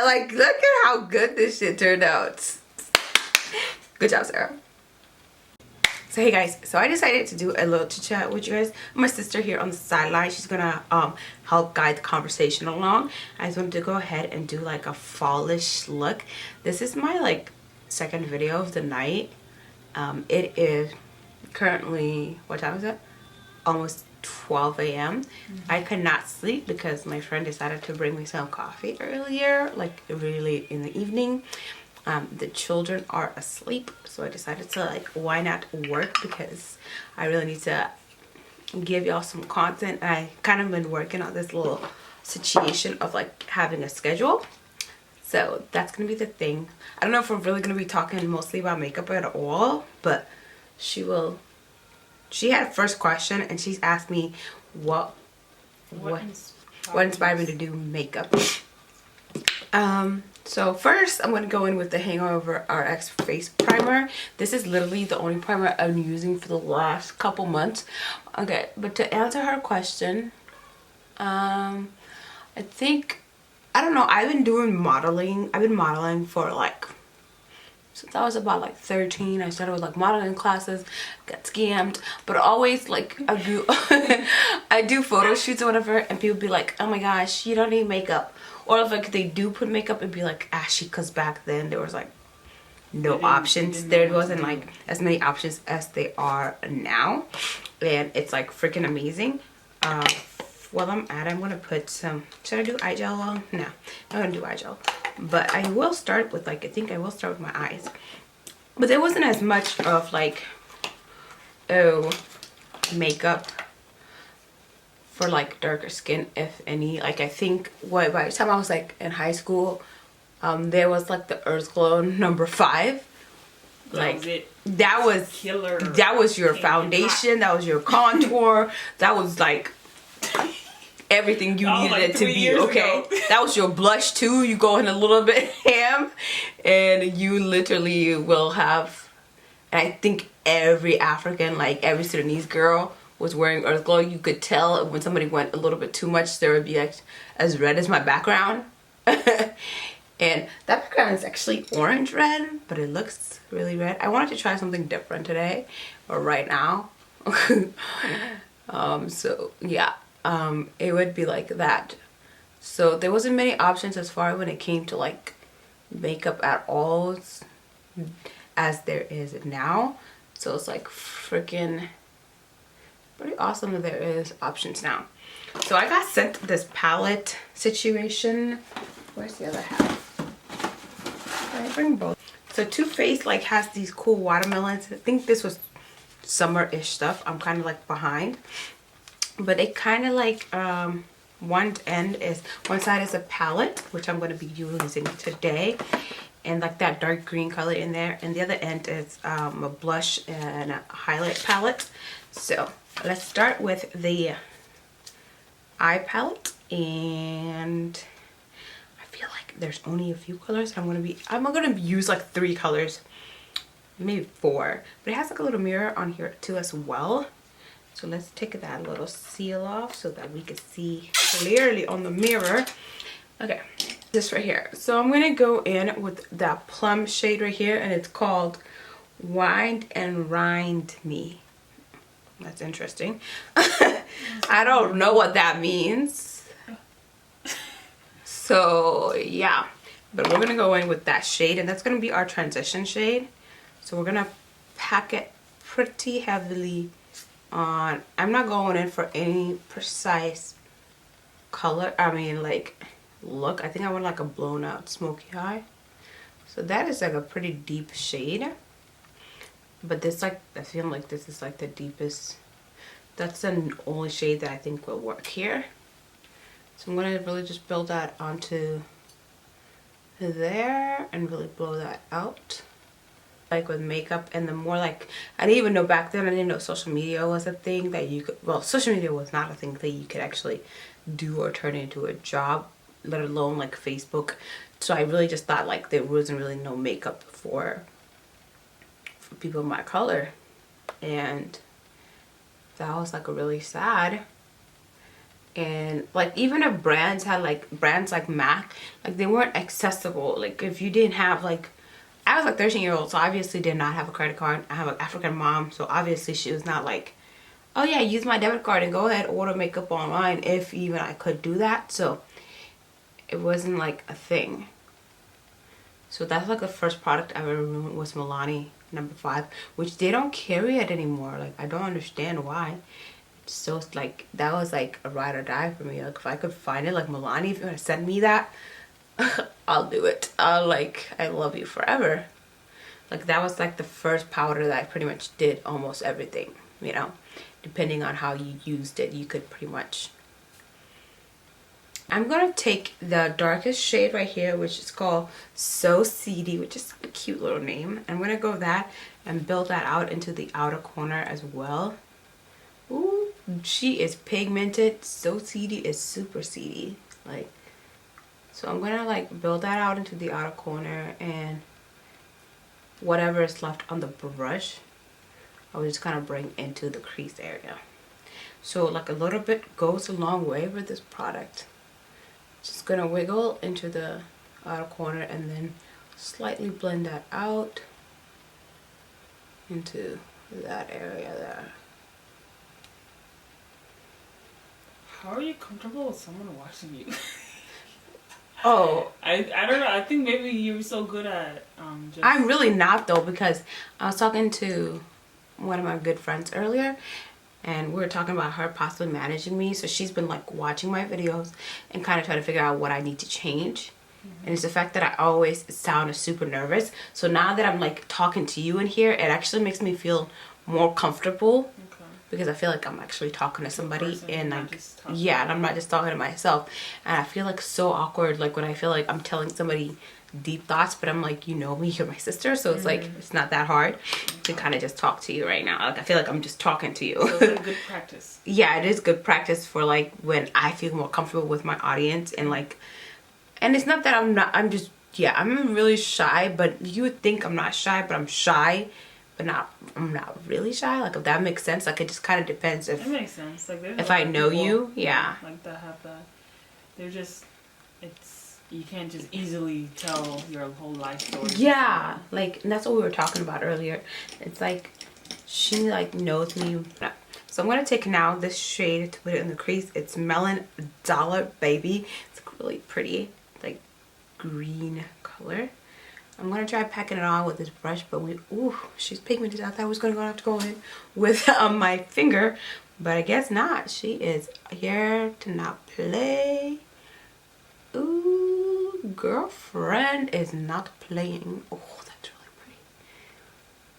Like, look at how good this shit turned out. Good job, Sarah. So hey guys, so I decided to do a little chit chat with you guys. My sister here on the sideline, she's gonna help guide the conversation along. I just wanted to go ahead and do like a fallish look. This is my like second video of the night. It is currently, what time is it? Almost 12 a.m. I could not sleep because my friend decided to bring me some coffee earlier, like really in the evening. The children are asleep, so I decided to like, why not work, because I really need to give y'all some content. I kind of been working on this little situation of like having a schedule, so that's gonna be the thing. I don't know if we're really gonna be talking mostly about makeup at all, but she had a first question and she's asked me what inspired me to do makeup. So first I'm going to go in with the Hangover RX face primer. This is literally the only primer I'm using for the last couple months. Okay, but to answer her question, I don't know, I've been doing modeling. I've been modeling for like, since I was about like 13. I started with like modeling classes, got scammed, but always like I do I do photo shoots or whatever, and people be like, oh my gosh, you don't need makeup. Or if like they do put makeup, it'd be like ashy, because back then there was like no options. There wasn't like as many options as they are now, and it's like freaking amazing. While I'm at it, I'm gonna put some, should I do eye gel? Well, no, I'm gonna do eye gel, but I will start with like, I think I will start with my eyes. But there wasn't as much of like, oh, makeup for like darker skin, if any. Like I think by the time I was like in high school, there was like the Earth Glow number 5. Like that was killer. That was your foundation, that was your contour, that was like everything you needed it to be, okay? That was your blush too. You go in a little bit ham and you literally will have, and I think every African, like every Sudanese girl was wearing Earth Glow. You could tell when somebody went a little bit too much, there would be like as red as my background. And that background is actually orange red, but it looks really red. I wanted to try something different today, or right now. So yeah, it would be like that. So there wasn't many options as far when it came to like makeup at all as there is now. So it's like freaking pretty awesome that there is options now. So I got sent this palette situation. Where's the other half? I bring both. So Too Faced like has these cool watermelons. I think this was summer-ish stuff. I'm kind of like behind, but it kind of like one side is a palette, which I'm going to be using today, and like that dark green color in there, and the other end is a blush and a highlight palette. So let's start with the eye palette, and I feel like there's only a few colors. I'm gonna use like 3 colors, maybe 4, but it has like a little mirror on here too as well. So let's take that little seal off so that we can see clearly on the mirror. Okay, this right here. So I'm gonna go in with that plum shade right here, and it's called Wind and Rind Me. That's interesting. I don't know what that means. So yeah, but we're gonna go in with that shade, and that's gonna be our transition shade. So we're gonna pack it pretty heavily on. I'm not going in for any precise color, I mean like look. I think I want like a blown out smoky eye. So that is like a pretty deep shade, but this, like, I feel like this is like the deepest. That's the only shade that I think will work here. So I'm gonna really just build that onto there and really blow that out. Like with makeup, and the more like, I didn't even know back then, I didn't know social media was a thing that you could, well, social media was not a thing that you could actually do or turn into a job, let alone like Facebook. So I really just thought like there wasn't really no makeup for people my color, and that was like really sad. And like even if brands had like brands like MAC, like they weren't accessible. Like if you didn't have like, I was like 13-year-old, so obviously did not have a credit card. I have an African mom, so obviously she was not like, oh yeah, use my debit card and go ahead order makeup online, if even I could do that. So it wasn't like a thing. So that's like the first product I ever ruined was Milani No. 5, which they don't carry it anymore. Like I don't understand why. So like that was like a ride or die for me. Like if I could find it, like Milani, if you want to send me that, I'll do it. I'll like, I love you forever. Like that was like the first powder that I pretty much did almost everything, you know, depending on how you used it, you could pretty much. I'm gonna take the darkest shade right here, which is called So Seedy, which is a cute little name. I'm gonna go with that and build that out into the outer corner as well. Ooh, she is pigmented. So Seedy is super seedy. Like, so I'm gonna like build that out into the outer corner, and whatever is left on the brush, I will just kind of bring into the crease area. So like a little bit goes a long way with this product. Just gonna wiggle into the outer corner and then slightly blend that out into that area there. How are you comfortable with someone watching you? Oh, I don't know. I think maybe you're so good at just... I'm really not though, because I was talking to one of my good friends earlier, and we were talking about her possibly managing me. So she's been like watching my videos and kind of trying to figure out what I need to change. And it's the fact that I always sound super nervous. So now that I'm like talking to you in here, it actually makes me feel more comfortable. Okay. Because I feel like I'm actually talking to somebody, and like, yeah, and I'm not just talking to myself. And I feel like so awkward, like when I feel like I'm telling somebody deep thoughts, but I'm like, you know me, you're my sister, so it's like it's not that hard to kind of just talk to you right now. Like I feel like I'm just talking to you. So it's good practice. Yeah, it is good practice for like when I feel more comfortable with my audience, and like, and it's not that I'm just, yeah, I'm really shy, but you would think I'm not shy, but I'm shy, but I'm not really shy. Like if that makes sense. Like it just kind of depends if it makes sense. Like if I know you, yeah. Like that have that. They're just, it's, you can't just easily tell your whole life story. Yeah, like, and that's what we were talking about earlier. It's like she like knows me. So I'm gonna take now this shade to put it in the crease. It's Melon Dollar Baby. It's really pretty, like green color. I'm gonna try packing it on with this brush, but ooh, she's pigmented. I thought I was gonna have to go in with my finger, but I guess not. She is here to not play. Ooh, girlfriend is not playing. Oh, that's really pretty.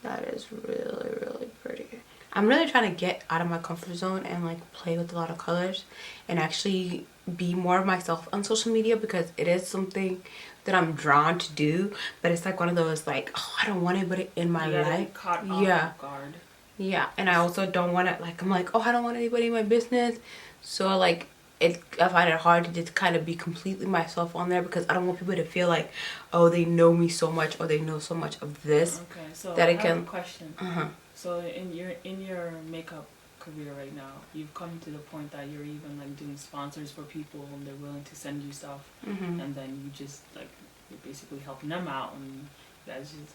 That is really, really pretty. I'm really trying to get out of my comfort zone and like play with a lot of colors and actually be more of myself on social media, because it is something that I'm drawn to do, but it's like one of those like, oh, I don't want anybody in my life. Caught off guard. Yeah, and I also don't want to like, I'm like, oh, I don't want anybody in my business. So like I find it hard to just kind of be completely myself on there, because I don't want people to feel like, oh, they know me so much, or they know so much of this. Okay, so that I have a question. Uh-huh. So in your makeup career right now, you've come to the point that you're even like doing sponsors for people, and they're willing to send you stuff, and then you just like, you're basically helping them out, and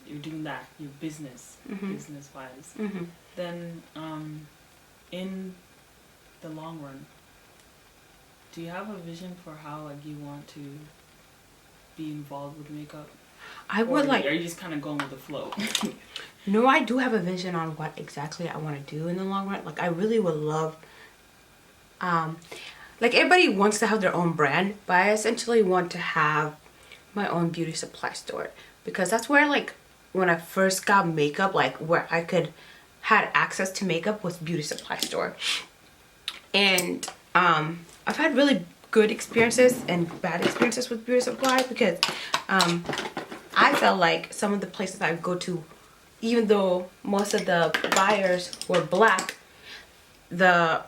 you're doing that, your business wise. Then in the long run, do you have a vision for how like you want to be involved with makeup? I would like. Are you just kind of going with the flow? No, I do have a vision on what exactly I want to do in the long run. Like I really would love, like everybody wants to have their own brand, but I essentially want to have my own beauty supply store, because that's where like when I first got makeup, like where I had access to makeup was beauty supply store. And I've had really good experiences and bad experiences with beauty supply, because I felt like some of the places I go to, even though most of the buyers were black, the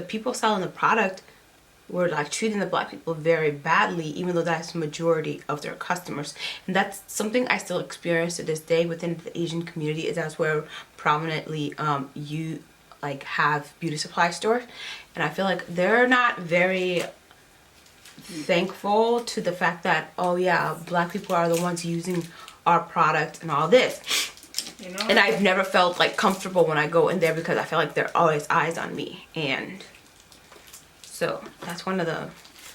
people selling the product were like treating the black people very badly, even though that's the majority of their customers. And that's something I still experience to this day within the Asian community, is that's where prominently like have beauty supply stores, and I feel like they're not very thankful to the fact that, oh yeah, black people are the ones using our product and all this. You know? And I've never felt like comfortable when I go in there because I feel like there are always eyes on me. And so that's one of the,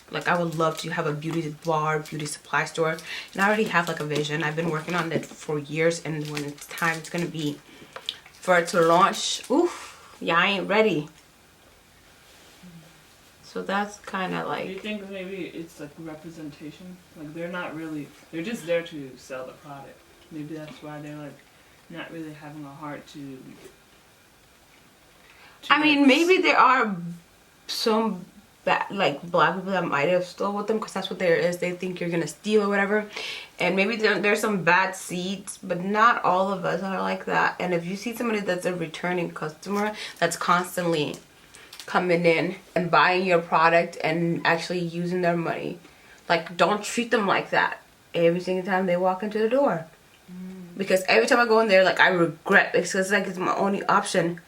like, I would love to have a beauty bar, beauty supply store. And I already have like a vision. I've been working on it for years, and when it's time, it's gonna be for it to launch. Oof, yeah, I ain't ready. So that's kind of like... Do you think maybe it's like representation? Like they're not really, they're just there to sell the product. Maybe that's why they're like not really having a heart to I mean, maybe there are some like black people that might have stole with them, because that's what there is. They think you're gonna steal or whatever, and maybe there's some bad seeds, but not all of us are like that. And if you see somebody that's a returning customer that's constantly coming in and buying your product and actually using their money, like, don't treat them like that every single time they walk into the door. Because every time I go in there, like, I regret, because like it's my only option.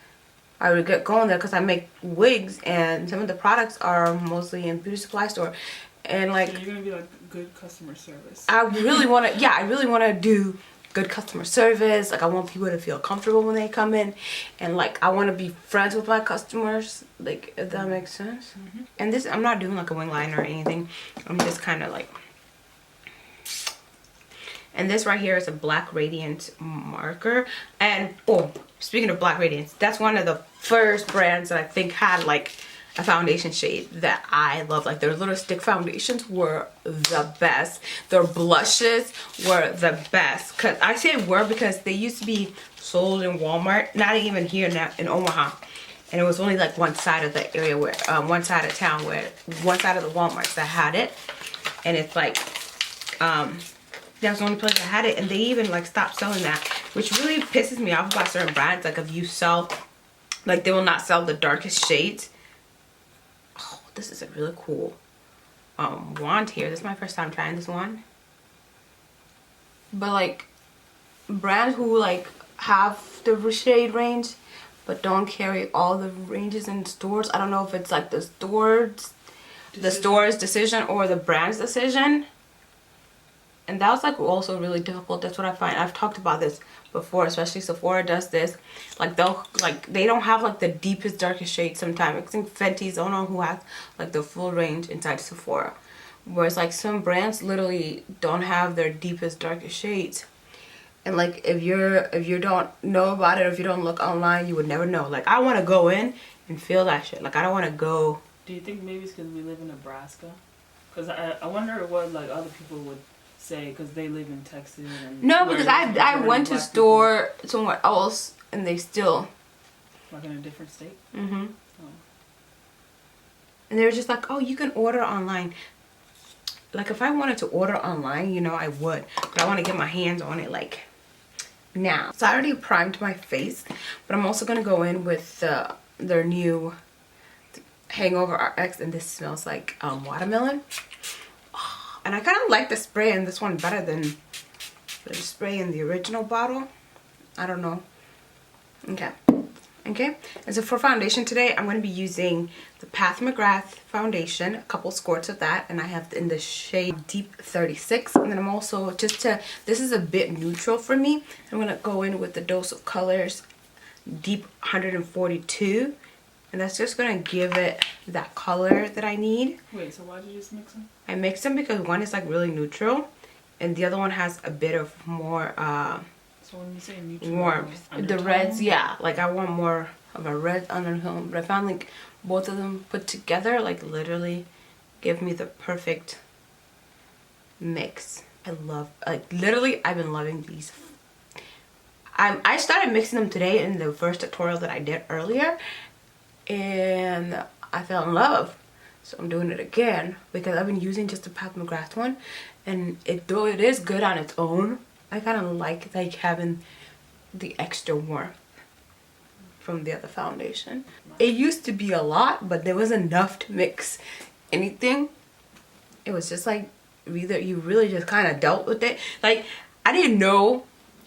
I regret going there because I make wigs, and some of the products are mostly in beauty supply store. And like, so you're gonna be like good customer service. I really want to, yeah, I really want to do good customer service. Like, I want people to feel comfortable when they come in, and like, I want to be friends with my customers, like, if that makes sense. And this, I'm not doing like a wing liner or anything. I'm just kind of like, and this right here is a black radiant marker. And oh, speaking of black radiance, that's one of the first brands that I think had like a foundation shade that I love. Like, their little stick foundations were the best. Their blushes were the best. Cause I say were because they used to be sold in Walmart, not even here now in Omaha. And it was only like one side of the area where, one side of town where, one side of the Walmarts that had it. And it's like, that was the only place that had it, and they even like stopped selling that, which really pisses me off about certain brands. Like, if you sell, like, they will not sell the darkest shades. Oh, this is a really cool wand here. This is my first time trying this wand. But like, brands who like have the shade range but don't carry all the ranges in stores. I don't know if it's like the store's decision or the brand's decision. And that was like also really difficult. That's what I find. I've talked about this before, especially Sephora does this. Like, they don't have like the deepest, darkest shade sometimes. I think Fenty's the only one who has like the full range inside Sephora. Whereas like some brands literally don't have their deepest, darkest shades. And like, if you don't know about it, or if you don't look online, you would never know. Like, I want to go in and feel that shit. Like, I don't want to go. Do you think maybe it's because we live in Nebraska? Because I wonder what like other people would say, because they live in Texas. And no, because I went to store somewhere else and they still, like, in a different state. And they were just like, oh, you can order online. Like, if I wanted to order online, you know, I would, but I want to get my hands on it like now. So I already primed my face, but I'm also gonna go in with their new Hangover RX, and this smells like watermelon. And I kind of like the spray in this one better than the spray in the original bottle. I don't know. Okay. And so for foundation today, I'm going to be using the Pat McGrath foundation, a couple squirts of that, and I have in the shade Deep 36. And then I'm also, this is a bit neutral for me, I'm going to go in with the Dose of Colors Deep 142. And that's just going to give it that color that I need. Wait, so why did you just mix them? I mix them because one is like really neutral, and the other one has a bit of more so when you say neutral, warmth. The reds, yeah, like I want more of a red undertone, but I found like both of them put together like literally give me the perfect mix. I love, like, literally I've been loving these. I started mixing them today in the first tutorial that I did earlier, and I fell in love. So I'm doing it again because I've been using just the Pat McGrath one, and though it is good on its own, I kind of like having the extra warmth from the other foundation. It used to be a lot, but there was enough to mix anything. It was just like, either you really just kind of dealt with it. Like, I didn't know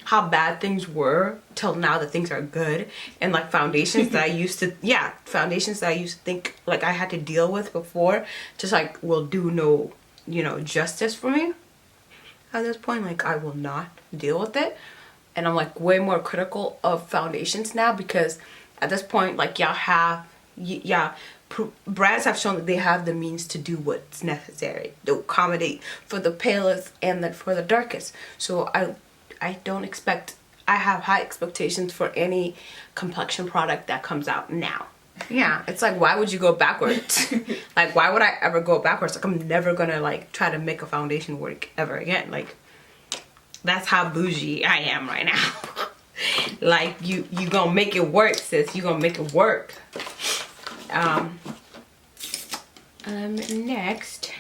how bad things were till now that things are good. And like foundations that I used to, foundations that I used to think like I had to deal with before just like will do no, you know, justice for me at this point. Like I will not deal with it. And I'm like way more critical of foundations now because at this point, like y'all have, brands have shown that they have the means to do what's necessary to accommodate for the palest and then for the darkest. So I don't expect, I have high expectations for any complexion product that comes out now. Yeah, it's like, why would you go backwards? Like, why would I ever go backwards? Like, I'm never gonna like try to make a foundation work ever again. Like, that's how bougie I am right now. Like, you gonna make it work, sis. You gonna make it work. Next.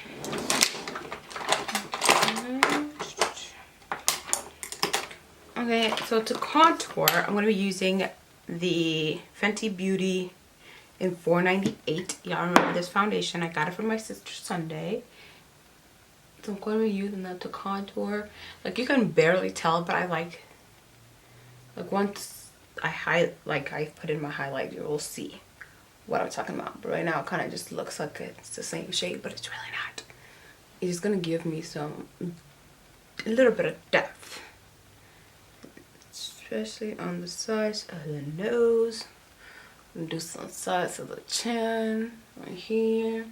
Okay, so to contour, I'm gonna be using the Fenty Beauty in 498. Y'all remember this foundation? I got it from my sister Sunday. So I'm going to be using that to contour. Like you can barely tell, but I like once I put in my highlight, you will see what I'm talking about. But right now it kind of just looks like it's the same shade, but it's really not. It's gonna give me a little bit of depth, especially on the sides of the nose. And do some sides of the chin right here.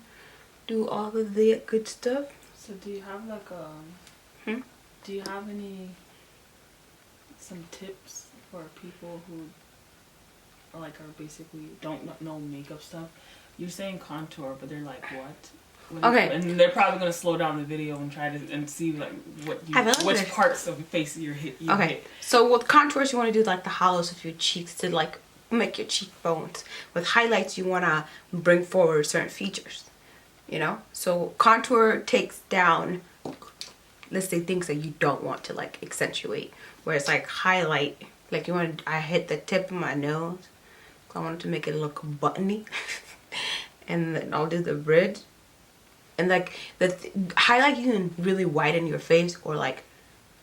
Do all of that good stuff. So do you have like do you have some tips for people who are basically don't know makeup stuff? You're saying contour, but they're like, what? Okay. And they're probably gonna slow down the video and try to see like which parts of your face you're hit. Okay. So with contours, you want to do like the hollows of your cheeks to like make your cheekbones. With highlights, you want to bring forward certain features. You know, so contour takes down, let's say, things that you don't want to like accentuate. Whereas like highlight, like I hit the tip of my nose. I wanted to make it look buttony. And then I'll do the bridge. And like the highlight, you can really widen your face or like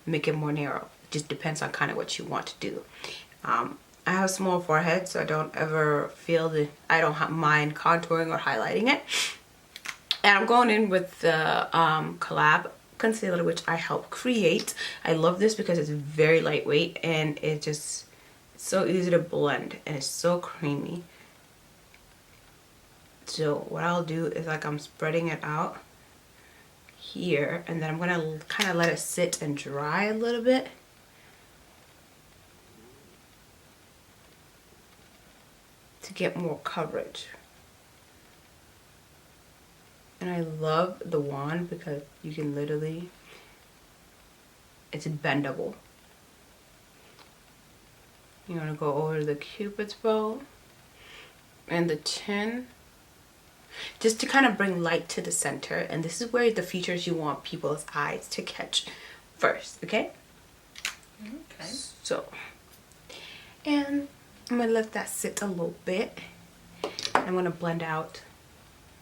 make it more narrow. It just depends on kind of what you want to do. I have a small forehead, so I don't ever feel I don't mind contouring or highlighting it. And I'm going in with the Collab Concealer, which I helped create. I love this because it's very lightweight and it's so easy to blend and it's so creamy. So what I'll do is like I'm spreading it out here, and then I'm gonna kind of let it sit and dry a little bit. To get more coverage. And I love the wand because you can literally, it's bendable. You want to go over the cupid's bow and the chin just to kind of bring light to the center. And this is where the features you want people's eyes to catch first, okay? Okay. So, and I'm going to let that sit a little bit. I'm going to blend out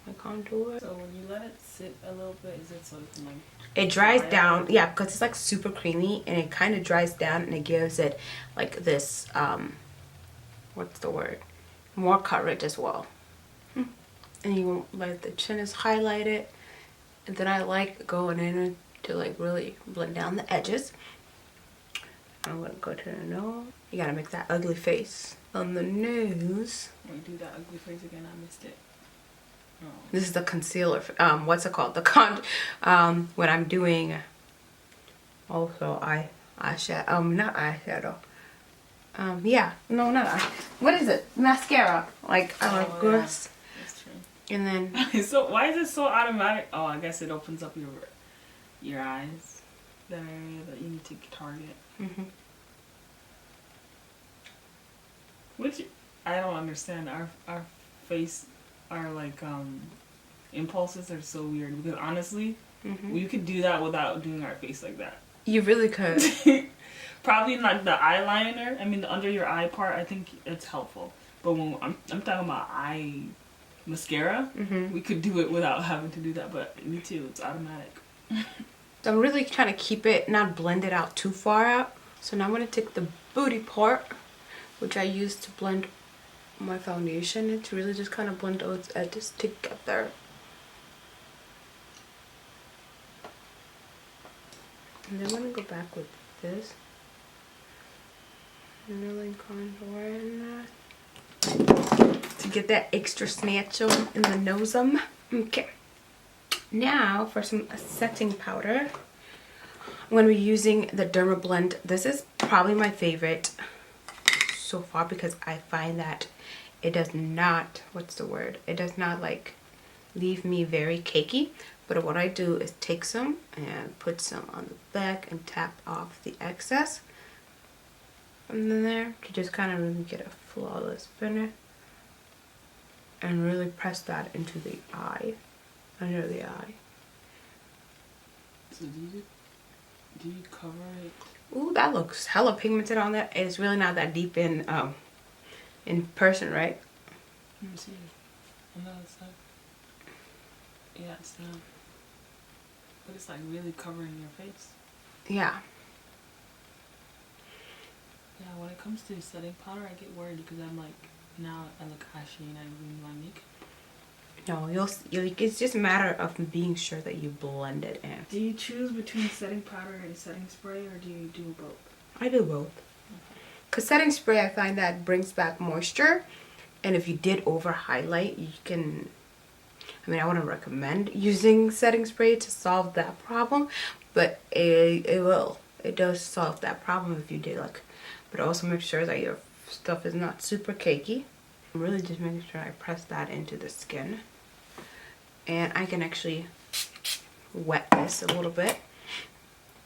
my contour. So when you let it sit a little bit, is it so it can like... It dries down, yeah, because it's like super creamy and it kind of dries down and it gives it like this, what's the word? More coverage as well. And you like the chin is highlighted. And then I like going in to like really blend down the edges. I'm going to go to the nose. You got to make that ugly face on the nose. When you do that ugly face again, I missed it. Oh. This is the concealer. What's it called? When I'm doing also eyeshadow. Not eyeshadow. Yeah. No, not eye. What is it? Mascara. Like, Oh, yeah. That's true. And then. So why is it so automatic? Oh, I guess it opens up your eyes. That area that you need to target. Which I don't understand. Our face, our like impulses are so weird because honestly, we could do that without doing our face like that. You really could. Probably not the eyeliner. I mean, the under your eye part. I think it's helpful. But when I'm talking about eye mascara, we could do it without having to do that. But me too. It's automatic. So I'm really trying to keep it, not blend it out too far out. So now I'm going to take the booty part, which I use to blend my foundation. It's really just kind of blend those edges together. And then I'm going to go back with this. And really contour in that to get that extra snatch on in the nosum. Okay. Now for some setting powder. I'm going to be using the Derma Blend. This is probably my favorite so far because I find that it does not, what's the word? It does not like leave me very cakey. But what I do is take some and put some on the back and tap off the excess from there to just kind of really get a flawless finish. And really press that into the eye, under the eye. So do you cover it? Ooh, that looks hella pigmented on that. It's really not that deep in person, right? Let me see. On the other side. Yeah, it's not. But it's like really covering your face. Yeah. Yeah, when it comes to setting powder, I get worried because I'm like, now I look ashy and I ruin my makeup. No, it's just a matter of being sure that you blend it in. Do you choose between setting powder and setting spray, or do you do both? I do both. Because setting spray, I find that brings back moisture. And if you did over highlight, you can, I mean, I wouldn't recommend using setting spray to solve that problem. But it does solve that problem if you did like, but also make sure that your stuff is not super cakey. I'm really just making sure I press that into the skin. And I can actually wet this a little bit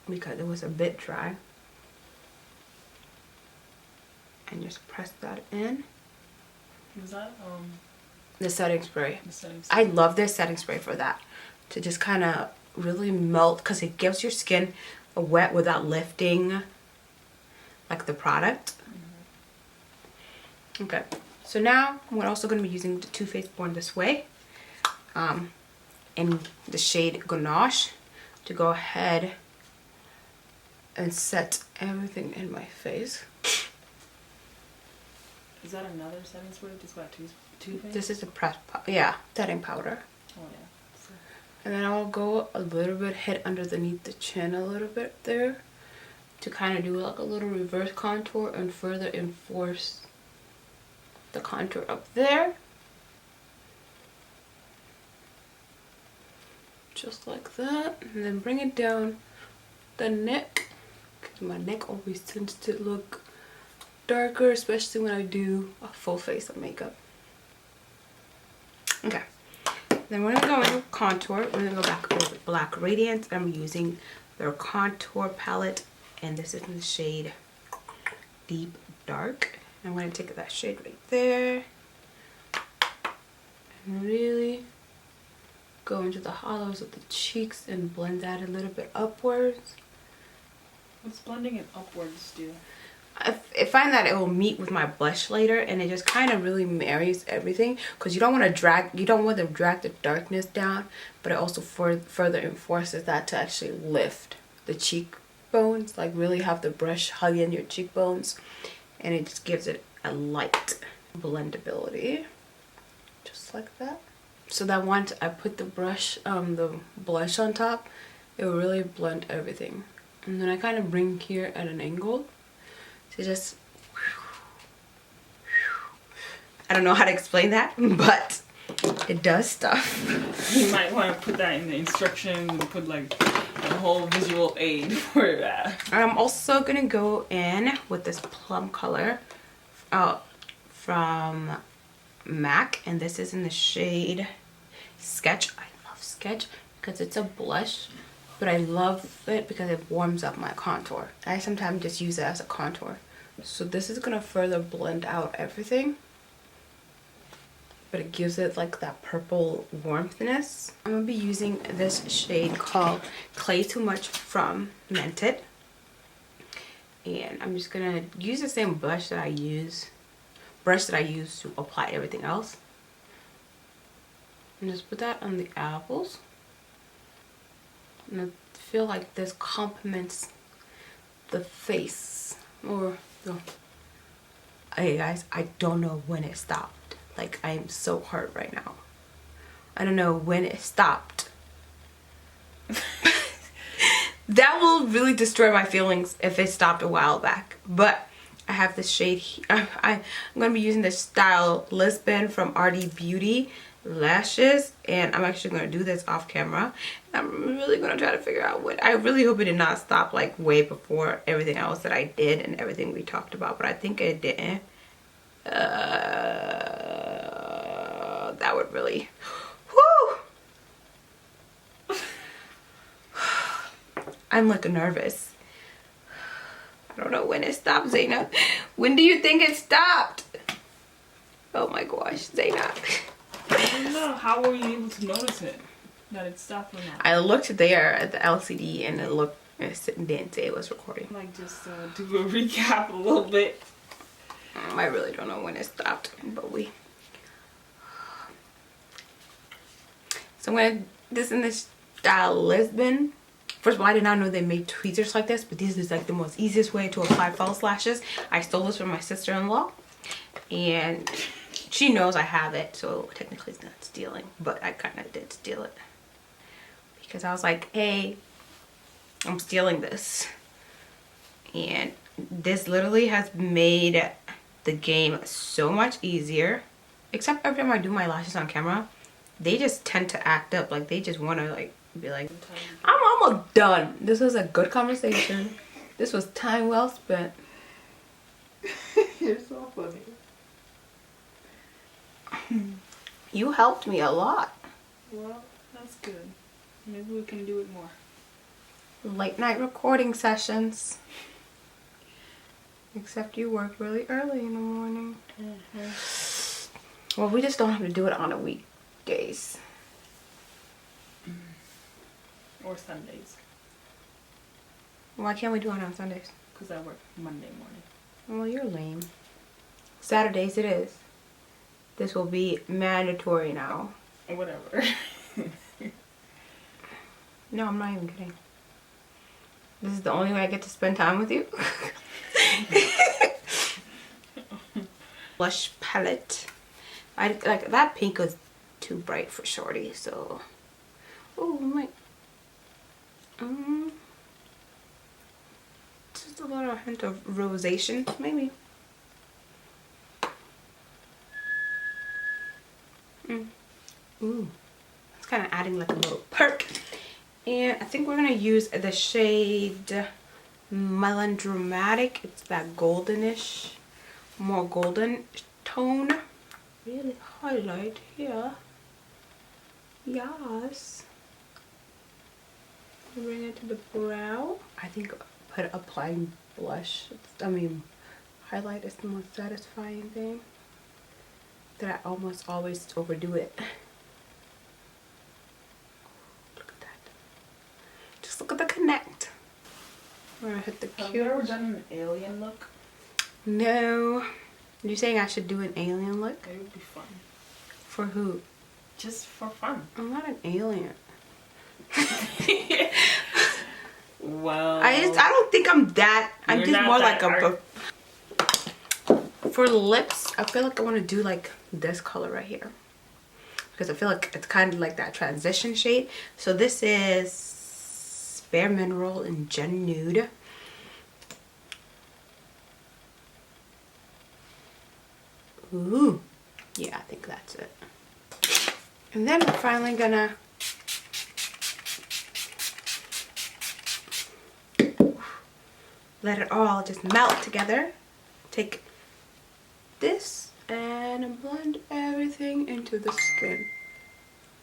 because it was a bit dry. And just press that in. Was that the setting spray? the setting spray? I love this setting spray for that. To just kind of really melt, because it gives your skin a wet without lifting like the product. Mm-hmm. Okay. So now we're also going to be using the Too Faced Born This Way in the shade Ganache to go ahead and set everything in my face. Is that another setting spray? Just got Too Faced? This is a setting powder. Oh yeah. So. And then I'll go a little bit, hit underneath the chin a little bit there to kind of do like a little reverse contour and further enforce the contour up there. Just like that. And then bring it down the neck. Because my neck always tends to look darker, especially when I do a full face of makeup. Okay. Then we're going to go into contour. We're going to go back over with Black Radiance. I'm using their contour palette. And this is in the shade Deep Dark. I'm going to take that shade right there. And really go into the hollows of the cheeks and blend that a little bit upwards. What's blending it upwards do? I find that it will meet with my blush later, and it just kind of really marries everything, because you don't want to drag the darkness down, but it also further enforces that to actually lift the cheekbones, like really have the brush hug in your cheekbones, and it just gives it a light blendability, just like that. So that once I put the blush on top, it will really blend everything. And then I kind of bring here at an angle to just, I don't know how to explain that, but it does stuff. You might want to put that in the instructions and put like a whole visual aid for that. I'm also gonna go in with this plum color from MAC, and this is in the shade Sketch. I love Sketch because it's a blush, but I love it because it warms up my contour. I sometimes just use it as a contour. So this is gonna further blend out everything, but it gives it like that purple warmthness. I'm gonna be using this shade called Clay Too Much from Mented, and I'm just gonna use the same brush that I use to apply everything else, and just put that on the apples. And I feel like this complements the face or the... Hey guys, I don't know when it stopped. Like, I am so hurt right now. I don't know when it stopped. That will really destroy my feelings if it stopped a while back. But I have this shade I'm going to be using this style Lisbon from RD Beauty lashes, and I'm actually going to do this off camera. I'm really going to try to figure out what... I really hope it did not stop like way before everything else that I did and everything we talked about, but I think it didn't. That would really... Whew! I'm like nervous. I don't know when it stopped, Zainab. When do you think it stopped? Oh my gosh, Zainab. I don't know. How were you able to notice it? That it stopped or not? I looked there at the LCD and it didn't say it was recording. Like, just do a recap a little bit. I really don't know when it stopped, but we... So I'm going to... This in this style Lisbon. First of all, I did not know they made tweezers like this, but this is like the most easiest way to apply false lashes. I stole this from my sister-in-law, and she knows I have it, so technically it's not stealing, but I kind of did steal it. Because I was like, hey, I'm stealing this. And this literally has made the game so much easier. Except every time I do my lashes on camera, they just tend to act up. Like, they just want to like be like, I'm almost done. This was a good conversation. This was time well spent. You're so funny. You helped me a lot. Well, that's good. Maybe we can do it more. Late night recording sessions. Except you work really early in the morning. Well, we just don't have to do it on the weekdays. Or Sundays. Why can't we do it on Sundays? Because I work Monday morning. Well, you're lame. Saturdays it is. This will be mandatory now. Whatever. No, I'm not even kidding. This is the only way I get to spend time with you. Blush palette. I like that pink was too bright for Shorty, so... Oh my... just a little hint of rosation, maybe. Ooh, it's kind of adding like a little perk. And I think we're gonna use the shade Melodramatic. It's that goldenish, more golden tone. Really highlight here. Yes. Bring it to the brow. I think applying blush, highlight is the most satisfying thing. That I almost always overdo it. Look at that. Just look at the connect. I'm gonna hit the cute. Have you ever done an alien look? No. You're saying I should do an alien look? It would be fun. For who? Just for fun. I'm not an alien. Well, I don't think I'm that. I'm just more like a... For lips, I feel like I want to do like this color right here. Because I feel like it's kind of like that transition shade. So this is Bare Mineral in Gen Nude. Ooh. Yeah, I think that's it. And then we're finally gonna... let it all just melt together. Take this and blend everything into the skin.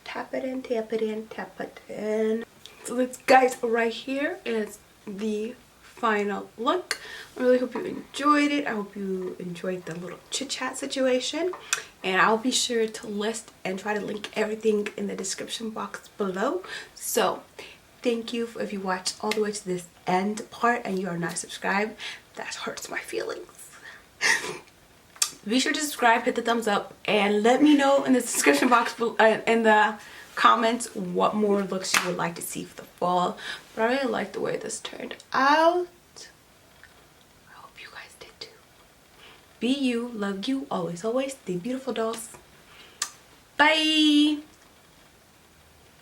Tap it in, tap it in, tap it in. So this, guys, right here is the final look. I really hope you enjoyed it. I hope you enjoyed the little chit chat situation, and I'll be sure to list and try to link everything in the description box below. So thank you if you watched all the way to this end part and you are not subscribed. That hurts my feelings. Be sure to subscribe, hit the thumbs up, and let me know in the description box in the comments what more looks you would like to see for the fall. But I really like the way this turned out. Be you, love you, always, always. Stay beautiful, dolls. Bye.